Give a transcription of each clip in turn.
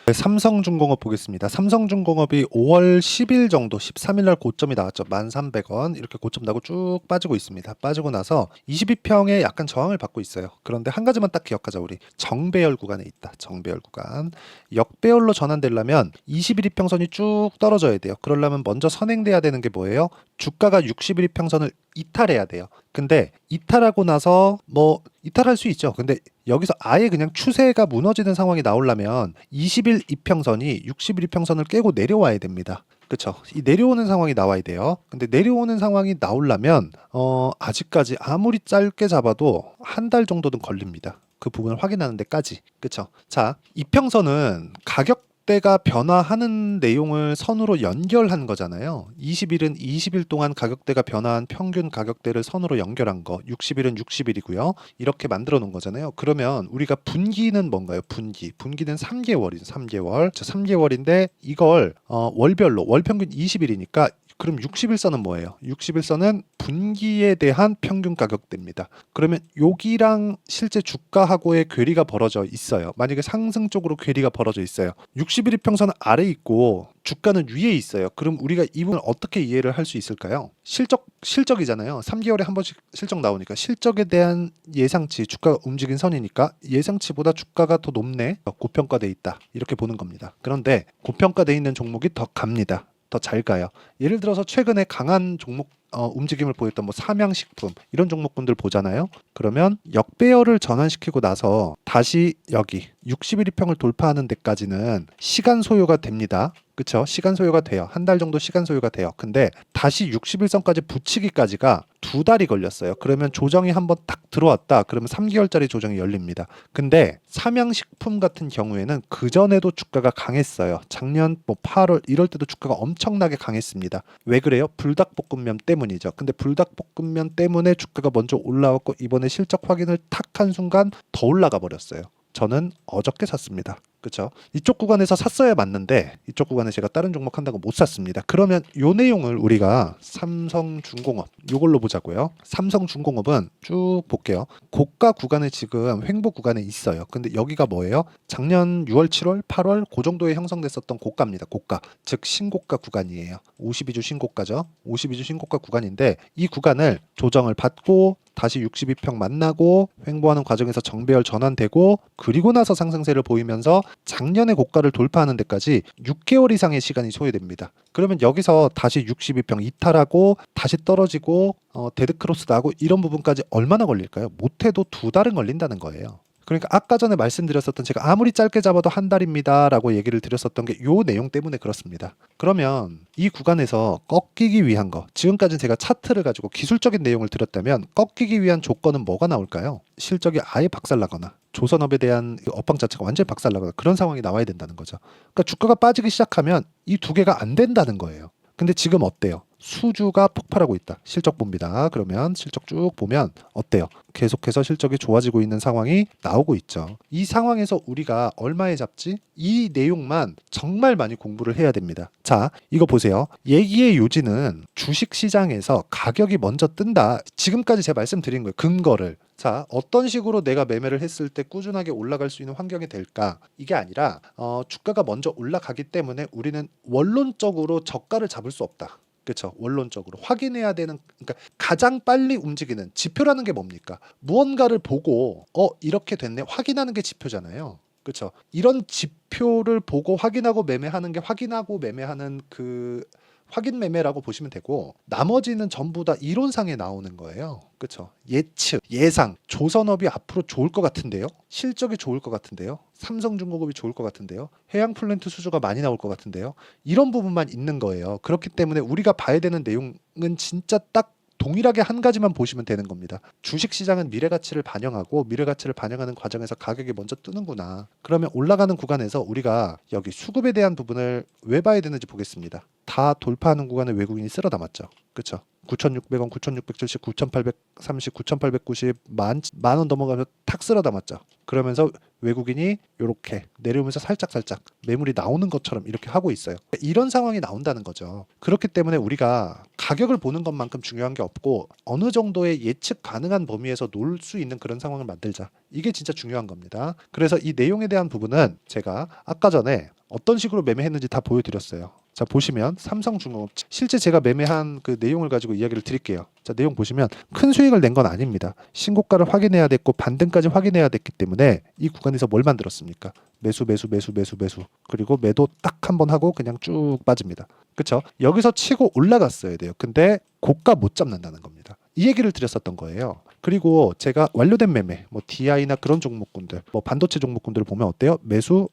네, 삼성중공업 보겠습니다. 삼성중공업이 5월 10일 정도 13일 날 고점이 나왔죠. 1,300원 이렇게 고점 나고 쭉 빠지고 있습니다. 빠지고 나서 22평에 약간 저항을 받고 있어요. 그런데 한 가지만 딱 기억하자. 우리 정배열 구간에 있다. 정배열 구간. 역배열로 전환되려면 21 이평선이 쭉 떨어져야 돼요. 그러려면 먼저 선행돼야 되는 게 뭐예요? 주가가 61 이평선을 이탈해야 돼요. 근데 이탈하고 나서 뭐 이탈할 수 있죠. 근데 여기서 아예 그냥 추세가 무너지는 상황이 나오려면 21 이평선이 61 이평선을 깨고 내려와야 됩니다. 그쵸? 이 내려오는 상황이 나와야 돼요. 근데 내려오는 상황이 나오려면 아직까지 아무리 짧게 잡아도 한 달 정도는 걸립니다. 그 부분을 확인하는 데까지. 그쵸? 자, 이평선은 가격대가 변화하는 내용을 선으로 연결한 거잖아요. 20일은 20일 동안 가격대가 변화한 평균 가격대를 선으로 연결한 거, 60일은 60일이고요. 이렇게 만들어 놓은 거잖아요. 그러면 우리가 분기는 뭔가요? 분기는 3개월이죠. 3개월. 3개월인데 이걸 월별로 월 평균 20일이니까 그럼 60일선은 뭐예요? 60일선은 분기에 대한 평균 가격대입니다. 그러면 여기랑 실제 주가하고의 괴리가 벌어져 있어요. 만약에 상승 쪽으로 괴리가 벌어져 있어요. 60일 이평선은 아래에 있고 주가는 위에 있어요. 그럼 우리가 이 부분을 어떻게 이해를 할 수 있을까요? 실적이잖아요. 3개월에 한 번씩 실적 나오니까 실적에 대한 예상치, 주가가 움직인 선이니까 예상치보다 주가가 더 높네. 고평가돼 있다. 이렇게 보는 겁니다. 그런데 고평가돼 있는 종목이 더 갑니다. 더 잘 가요. 예를 들어서 최근에 강한 종목 움직임을 보였던 뭐 삼양식품 이런 종목군들 보잖아요. 그러면 역배열을 전환시키고 나서 다시 여기 61 이평을 돌파하는 데까지는 시간 소요가 됩니다. 그쵸? 시간 소요가 돼요. 한 달 정도 시간 소요가 돼요. 근데 다시 61선까지 붙이기까지가 2달이 걸렸어요. 그러면 조정이 한번 딱 들어왔다. 그러면 3개월짜리 조정이 열립니다. 근데 삼양식품 같은 경우에는 그전에도 주가가 강했어요. 작년 뭐 8월 이럴 때도 주가가 엄청나게 강했습니다. 왜 그래요? 불닭볶음면 때문이죠. 근데 불닭볶음면 때문에 주가가 먼저 올라왔고 이번에 실적 확인을 탁 한 순간 더 올라가 버렸어요. 저는 어저께 샀습니다. 그렇죠? 이쪽 구간에서 샀어야 맞는데 이쪽 구간에 제가 다른 종목 한다고 못 샀습니다. 그러면 요 내용을 우리가 삼성중공업 요걸로 보자고요. 삼성중공업은 쭉 볼게요. 고가 구간에 지금 횡보 구간에 있어요. 근데 여기가 뭐예요? 작년 6월, 7월, 8월 그 정도에 형성됐었던 고가입니다. 고가. 즉 신고가 구간이에요. 52주 신고가죠. 52주 신고가 구간인데 이 구간을 조정을 받고 다시 62평 만나고 횡보하는 과정에서 정배열 전환되고 그리고 나서 상승세를 보이면서 작년의 고가를 돌파하는 데까지 6개월 이상의 시간이 소요됩니다. 그러면 여기서 다시 62평 이탈하고 다시 떨어지고 데드크로스 나고 이런 부분까지 얼마나 걸릴까요? 못해도 2달은 걸린다는 거예요. 그러니까 아까 전에 말씀드렸었던 제가 아무리 짧게 잡아도 한 달입니다 라고 얘기를 드렸었던 게 요 내용 때문에 그렇습니다. 그러면 이 구간에서 꺾이기 위한 거, 지금까지 제가 차트를 가지고 기술적인 내용을 드렸다면 꺾이기 위한 조건은 뭐가 나올까요? 실적이 아예 박살나거나 조선업에 대한 업황 자체가 완전히 박살나거나 그런 상황이 나와야 된다는 거죠. 그러니까 주가가 빠지기 시작하면 이 두 개가 안 된다는 거예요. 근데 지금 어때요? 수주가 폭발하고 있다. 실적 봅니다. 그러면 실적 쭉 보면 어때요? 계속해서 실적이 좋아지고 있는 상황이 나오고 있죠. 이 상황에서 우리가 얼마에 잡지? 이 내용만 정말 많이 공부를 해야 됩니다. 자, 이거 보세요. 얘기의 요지는 주식시장에서 가격이 먼저 뜬다. 지금까지 제가 말씀드린 거예요. 근거를. 자, 어떤 식으로 내가 매매를 했을 때 꾸준하게 올라갈 수 있는 환경이 될까? 이게 아니라 주가가 먼저 올라가기 때문에 우리는 원론적으로 저가를 잡을 수 없다. 그렇죠. 원론적으로 확인해야 되는, 그러니까 가장 빨리 움직이는 지표라는 게 뭡니까? 무언가를 보고 이렇게 됐네 확인하는 게 지표잖아요. 그렇죠. 이런 지표를 보고 확인하고 매매하는 게 확인하고 매매하는 그 확인 매매라고 보시면 되고 나머지는 전부 다 이론상에 나오는 거예요. 그렇죠. 예측, 예상, 조선업이 앞으로 좋을 것 같은데요. 실적이 좋을 것 같은데요. 삼성중공업이 좋을 것 같은데요. 해양 플랜트 수주가 많이 나올 것 같은데요. 이런 부분만 있는 거예요. 그렇기 때문에 우리가 봐야 되는 내용은 진짜 딱 동일하게 한 가지만 보시면 되는 겁니다. 주식시장은 미래가치를 반영하고 미래가치를 반영하는 과정에서 가격이 먼저 뜨는구나. 그러면 올라가는 구간에서 우리가 여기 수급에 대한 부분을 왜 봐야 되는지 보겠습니다. 다 돌파하는 구간에 외국인이 쓸어 담았죠. 그쵸? 9,600원, 9,670, 9,830, 9,890, 만원 넘어가면서 탁 쓸어 담았죠. 그러면서 외국인이 이렇게 내려오면서 살짝살짝 매물이 나오는 것처럼 이렇게 하고 있어요. 이런 상황이 나온다는 거죠. 그렇기 때문에 우리가 가격을 보는 것만큼 중요한 게 없고 어느 정도의 예측 가능한 범위에서 놀 수 있는 그런 상황을 만들자. 이게 진짜 중요한 겁니다. 그래서 이 내용에 대한 부분은 제가 아까 전에 어떤 식으로 매매했는지 다 보여드렸어요. 자, 보시면 삼성중공업 실제 제가 매매한 그 내용을 가지고 이야기를 드릴게요. 자, 내용 보시면 큰 수익을 낸 건 아닙니다. 신고가를 확인해야 됐고 반등까지 확인해야 됐기 때문에 이 구간에서 뭘 만들었습니까? 매수 그리고 매도 딱 한 번 하고 그냥 쭉 빠집니다. 그쵸? 여기서 치고 올라갔어야 돼요. 근데 고가 못 잡는다는 겁니다. 이 얘기를 드렸었던 거예요. 그리고 제가 완료된 매매, 뭐 DI나 그런 종목군들, 뭐 반도체 종목군들을 보면 어때요? 매수.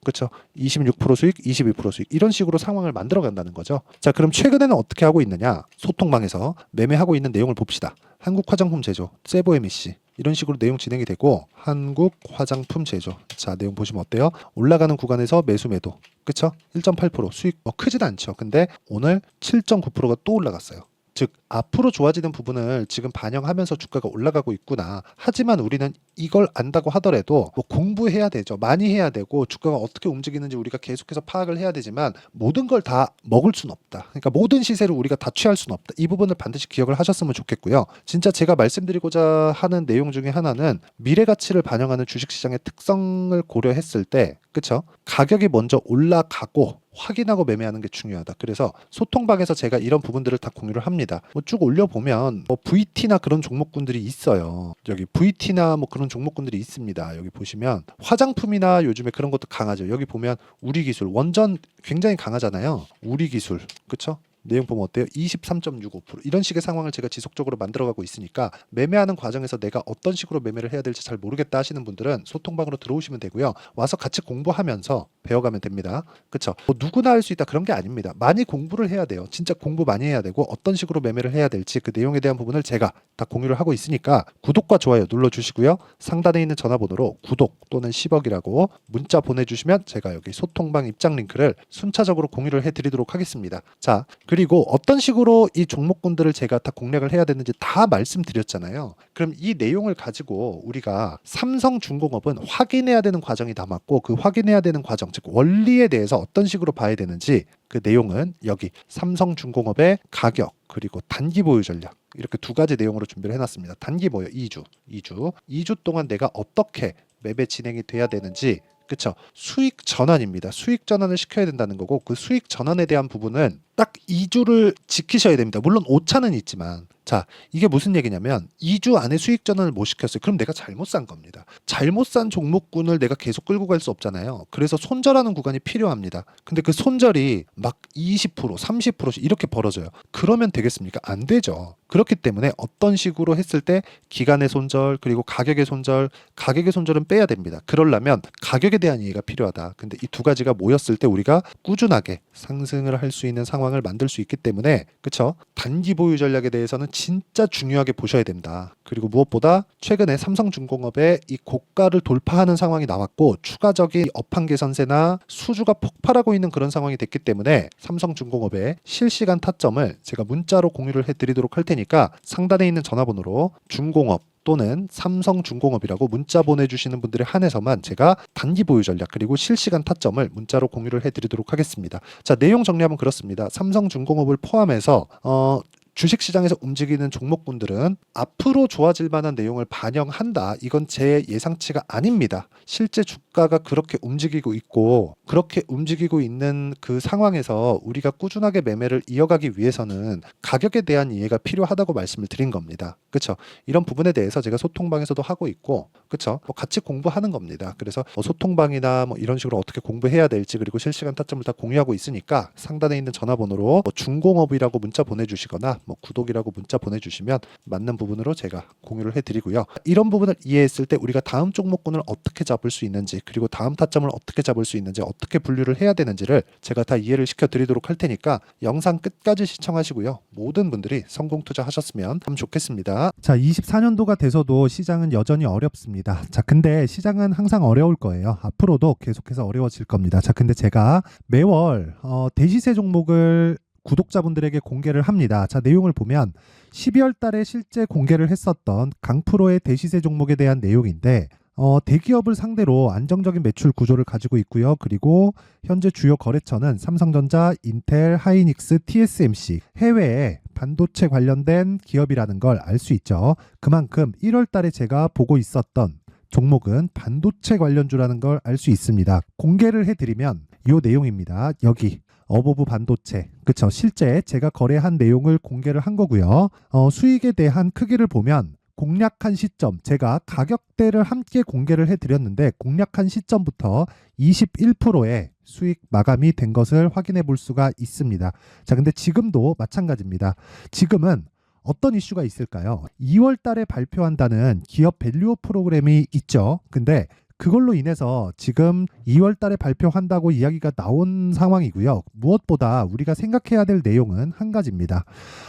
그렇죠. 26% 수익, 22% 수익 이런 식으로 상황을 만들어 간다는 거죠. 자, 그럼 최근에는 어떻게 하고 있느냐? 소통방에서 매매하고 있는 내용을 봅시다. 한국 화장품 제조, 세보 MEC 이런 식으로 내용 진행이 되고 한국 화장품 제조. 자, 내용 보시면 어때요? 올라가는 구간에서 매수 매도. 그렇죠? 1.8% 수익 크진 않죠. 근데 오늘 7.9%가 또 올라갔어요. 즉 앞으로 좋아지는 부분을 지금 반영하면서 주가가 올라가고 있구나. 하지만 우리는 이걸 안다고 하더라도 뭐 공부해야 되죠. 많이 해야 되고 주가가 어떻게 움직이는지 우리가 계속해서 파악을 해야 되지만 모든 걸 다 먹을 수는 없다. 그러니까 모든 시세를 우리가 다 취할 수는 없다. 이 부분을 반드시 기억을 하셨으면 좋겠고요. 진짜 제가 말씀드리고자 하는 내용 중에 하나는 미래 가치를 반영하는 주식시장의 특성을 고려했을 때 그쵸? 가격이 먼저 올라가고 확인하고 매매하는 게 중요하다. 그래서 소통방에서 제가 이런 부분들을 다 공유를 합니다. 뭐 쭉 올려보면 뭐 VT나 그런 종목군들이 있어요. 여기 VT나 뭐 그런 종목군들이 있습니다. 여기 보시면 화장품이나 요즘에 그런 것도 강하죠. 여기 보면 우리기술 원전 굉장히 강하잖아요. 우리기술 그쵸? 내용 보면 어때요? 23.65% 이런 식의 상황을 제가 지속적으로 만들어가고 있으니까 매매하는 과정에서 내가 어떤 식으로 매매를 해야 될지 잘 모르겠다 하시는 분들은 소통방으로 들어오시면 되고요. 와서 같이 공부하면서 배워가면 됩니다. 그쵸? 뭐 누구나 할 수 있다 그런 게 아닙니다. 많이 공부를 해야 돼요. 진짜 공부 많이 해야 되고 어떤 식으로 매매를 해야 될지 그 내용에 대한 부분을 제가 다 공유를 하고 있으니까 구독과 좋아요 눌러주시고요. 상단에 있는 전화번호로 구독 또는 10억이라고 문자 보내주시면 제가 여기 소통방 입장 링크를 순차적으로 공유를 해드리도록 하겠습니다. 자, 그리고 어떤 식으로 이 종목군들을 제가 다 공략을 해야 되는지 다 말씀드렸잖아요. 그럼 이 내용을 가지고 우리가 삼성중공업은 확인해야 되는 과정이 남았고 그 확인해야 되는 과정, 즉 원리에 대해서 어떤 식으로 봐야 되는지 그 내용은 여기 삼성중공업의 가격 그리고 단기 보유 전략 이렇게 두 가지 내용으로 준비를 해놨습니다. 단기 보유 2주 동안 내가 어떻게 매매 진행이 돼야 되는지 그쵸? 수익 전환입니다. 수익 전환을 시켜야 된다는 거고 그 수익 전환에 대한 부분은 딱 2주를 지키셔야 됩니다. 물론 오차는 있지만 자, 이게 무슨 얘기냐면 2주 안에 수익 전환을 못 시켰어요. 그럼 내가 잘못 산 겁니다. 잘못 산 종목군을 내가 계속 끌고 갈 수 없잖아요. 그래서 손절하는 구간이 필요합니다. 근데 그 손절이 막 20%, 30%씩 이렇게 벌어져요. 그러면 되겠습니까? 안 되죠. 그렇기 때문에 어떤 식으로 했을 때 기간의 손절 그리고 가격의 손절은 빼야 됩니다. 그러려면 가격에 대한 이해가 필요하다. 근데 이 두 가지가 모였을 때 우리가 꾸준하게 상승을 할 수 있는 상황을 만들 수 있기 때문에 그쵸? 단기 보유 전략에 대해서는 진짜 중요하게 보셔야 된다. 그리고 무엇보다 최근에 삼성중공업의 이 고가를 돌파하는 상황이 나왔고 추가적인 업황 개선세나 수주가 폭발하고 있는 그런 상황이 됐기 때문에 삼성중공업의 실시간 타점을 제가 문자로 공유를 해드리도록 할 테니까 상단에 있는 전화번호로 중공업 또는 삼성중공업이라고 문자 보내주시는 분들에 한해서만 제가 단기 보유 전략 그리고 실시간 타점을 문자로 공유를 해드리도록 하겠습니다. 자, 내용 정리하면 그렇습니다. 삼성중공업을 포함해서 주식시장에서 움직이는 종목군들은 앞으로 좋아질 만한 내용을 반영한다. 이건 제 예상치가 아닙니다. 실제 주가가 그렇게 움직이고 있고 그렇게 움직이고 있는 그 상황에서 우리가 꾸준하게 매매를 이어가기 위해서는 가격에 대한 이해가 필요하다고 말씀을 드린 겁니다. 그렇죠? 이런 부분에 대해서 제가 소통방에서도 하고 있고 그렇죠? 뭐 같이 공부하는 겁니다. 그래서 뭐 소통방이나 뭐 이런 식으로 어떻게 공부해야 될지 그리고 실시간 타점을 다 공유하고 있으니까 상단에 있는 전화번호로 뭐 중공업이라고 문자 보내주시거나 뭐 구독이라고 문자 보내주시면 맞는 부분으로 제가 공유를 해드리고요. 이런 부분을 이해했을 때 우리가 다음 종목군을 어떻게 잡을 수 있는지 그리고 다음 타점을 어떻게 잡을 수 있는지 어떻게 분류를 해야 되는지를 제가 다 이해를 시켜드리도록 할 테니까 영상 끝까지 시청하시고요. 모든 분들이 성공 투자하셨으면 참 좋겠습니다. 자, 24년도가 돼서도 시장은 여전히 어렵습니다. 자, 근데 시장은 항상 어려울 거예요. 앞으로도 계속해서 어려워질 겁니다. 자, 근데 제가 매월 대시세 종목을 구독자분들에게 공개를 합니다. 자, 내용을 보면 12월 달에 실제 공개를 했었던 강프로의 대시세 종목에 대한 내용인데 대기업을 상대로 안정적인 매출 구조를 가지고 있고요. 그리고 현재 주요 거래처는 삼성전자, 인텔, 하이닉스, TSMC, 해외에 반도체 관련된 기업이라는 걸 알 수 있죠. 그만큼 1월 달에 제가 보고 있었던 종목은 반도체 관련주라는 걸 알 수 있습니다. 공개를 해드리면 이 내용입니다. 여기 어보브 반도체, 그쵸? 실제 제가 거래한 내용을 공개를 한 거고요. 수익에 대한 크기를 보면 공략한 시점, 제가 가격대를 함께 공개를 해드렸는데 공략한 시점부터 21%의 수익 마감이 된 것을 확인해 볼 수가 있습니다. 자, 근데 지금도 마찬가지입니다. 지금은 어떤 이슈가 있을까요? 2월 달에 발표한다는 기업 밸류업 프로그램이 있죠. 근데 그걸로 인해서 지금 2월 달에 발표한다고 이야기가 나온 상황이고요. 무엇보다 우리가 생각해야 될 내용은 한 가지입니다.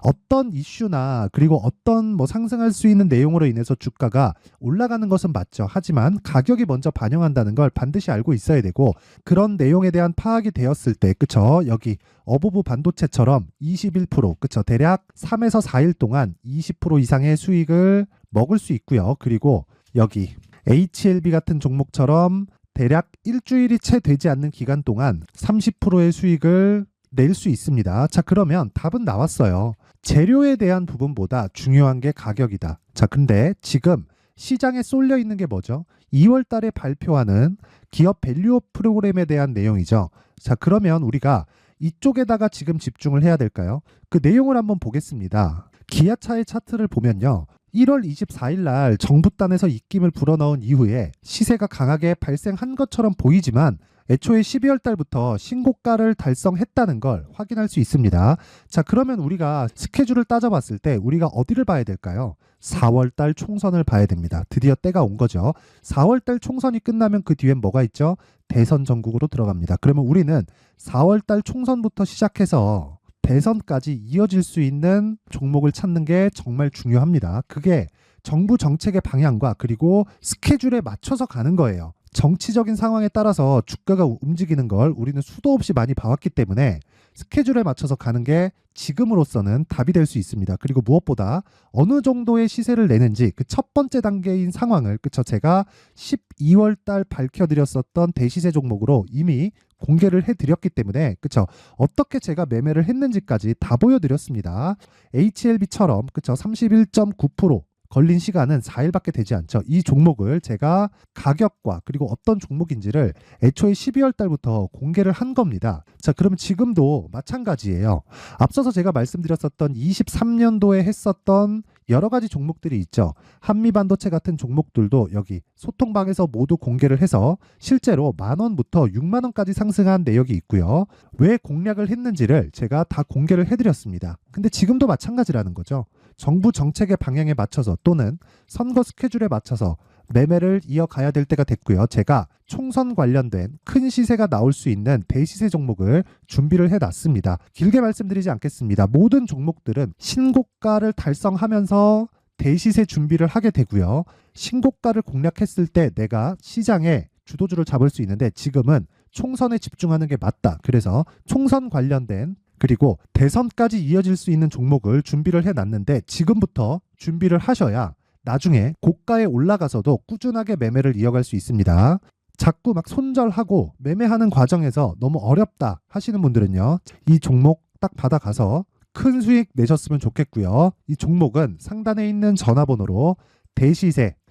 어떤 이슈나 그리고 어떤 상승할 수 있는 내용으로 인해서 주가가 올라가는 것은 맞죠. 하지만 가격이 먼저 반영한다는 걸 반드시 알고 있어야 되고 그런 내용에 대한 파악이 되었을 때 그쵸? 여기 어보브 반도체처럼 21% 그쵸? 대략 3에서 4일 동안 20% 이상의 수익을 먹을 수 있고요. 그리고 여기 HLB 같은 종목처럼 대략 일주일이 채 되지 않는 기간 동안 30%의 수익을 낼 수 있습니다. 자, 그러면 답은 나왔어요. 재료에 대한 부분보다 중요한 게 가격이다. 자, 근데 지금 시장에 쏠려 있는 게 뭐죠? 2월 달에 발표하는 기업 밸류업 프로그램에 대한 내용이죠. 자, 그러면 우리가 이쪽에다가 지금 집중을 해야 될까요? 그 내용을 한번 보겠습니다. 기아차의 차트를 보면요. 1월 24일 날 정부단에서 입김을 불어넣은 이후에 시세가 강하게 발생한 것처럼 보이지만 애초에 12월 달부터 신고가를 달성했다는 걸 확인할 수 있습니다. 자, 그러면 우리가 스케줄을 따져봤을 때 우리가 어디를 봐야 될까요? 4월 달 총선을 봐야 됩니다. 드디어 때가 온 거죠. 4월 달 총선이 끝나면 그 뒤엔 뭐가 있죠? 대선 전국으로 들어갑니다. 그러면 우리는 4월 달 총선부터 시작해서 대선까지 이어질 수 있는 종목을 찾는 게 정말 중요합니다. 그게 정부 정책의 방향과 그리고 스케줄에 맞춰서 가는 거예요. 정치적인 상황에 따라서 주가가 움직이는 걸 우리는 수도 없이 많이 봐왔기 때문에 스케줄에 맞춰서 가는 게 지금으로서는 답이 될 수 있습니다. 그리고 무엇보다 어느 정도의 시세를 내는지 그 첫 번째 단계인 상황을 그쵸? 제가 12월 달 밝혀드렸었던 대시세 종목으로 이미 공개를 해드렸기 때문에 그쵸? 어떻게 제가 매매를 했는지까지 다 보여드렸습니다. HLB처럼 그쵸? 31.9% 걸린 시간은 4일밖에 되지 않죠. 이 종목을 제가 가격과 그리고 어떤 종목인지를 애초에 12월 달부터 공개를 한 겁니다. 자, 그러면 지금도 마찬가지예요. 앞서서 제가 말씀드렸었던 23년도에 했었던 여러 가지 종목들이 있죠. 한미반도체 같은 종목들도 여기 소통방에서 모두 공개를 해서 실제로 10,000원부터 60,000원까지 상승한 내역이 있고요. 왜 공략을 했는지를 제가 다 공개를 해드렸습니다. 근데 지금도 마찬가지라는 거죠. 정부 정책의 방향에 맞춰서 또는 선거 스케줄에 맞춰서 매매를 이어가야 될 때가 됐고요. 제가 총선 관련된 큰 시세가 나올 수 있는 대시세 종목을 준비를 해놨습니다. 길게 말씀드리지 않겠습니다. 모든 종목들은 신고가를 달성하면서 대시세 준비를 하게 되고요. 신고가를 공략했을 때 내가 시장에 주도주를 잡을 수 있는데 지금은 총선에 집중하는 게 맞다. 그래서 총선 관련된 그리고 대선까지 이어질 수 있는 종목을 준비를 해놨는데 지금부터 준비를 하셔야 나중에 고가에 올라가서도 꾸준하게 매매를 이어갈 수 있습니다. 자꾸 막 손절하고 매매하는 과정에서 너무 어렵다 하시는 분들은요. 이 종목 딱 받아가서 큰 수익 내셨으면 좋겠고요. 이 종목은 상단에 있는 전화번호로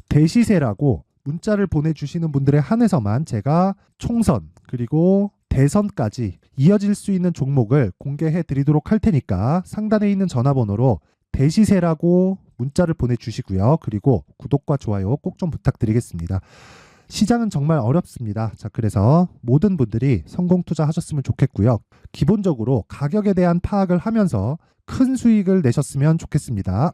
대시세라고 문자를 보내주시는 분들에 한해서만 제가 총선 그리고 대선까지 이어질 수 있는 종목을 공개해 드리도록 할 테니까 상단에 있는 전화번호로 대시세라고 문자를 보내주시고요. 그리고 구독과 좋아요 꼭 좀 부탁드리겠습니다. 시장은 정말 어렵습니다. 자, 그래서 모든 분들이 성공 투자하셨으면 좋겠고요. 기본적으로 가격에 대한 파악을 하면서 큰 수익을 내셨으면 좋겠습니다.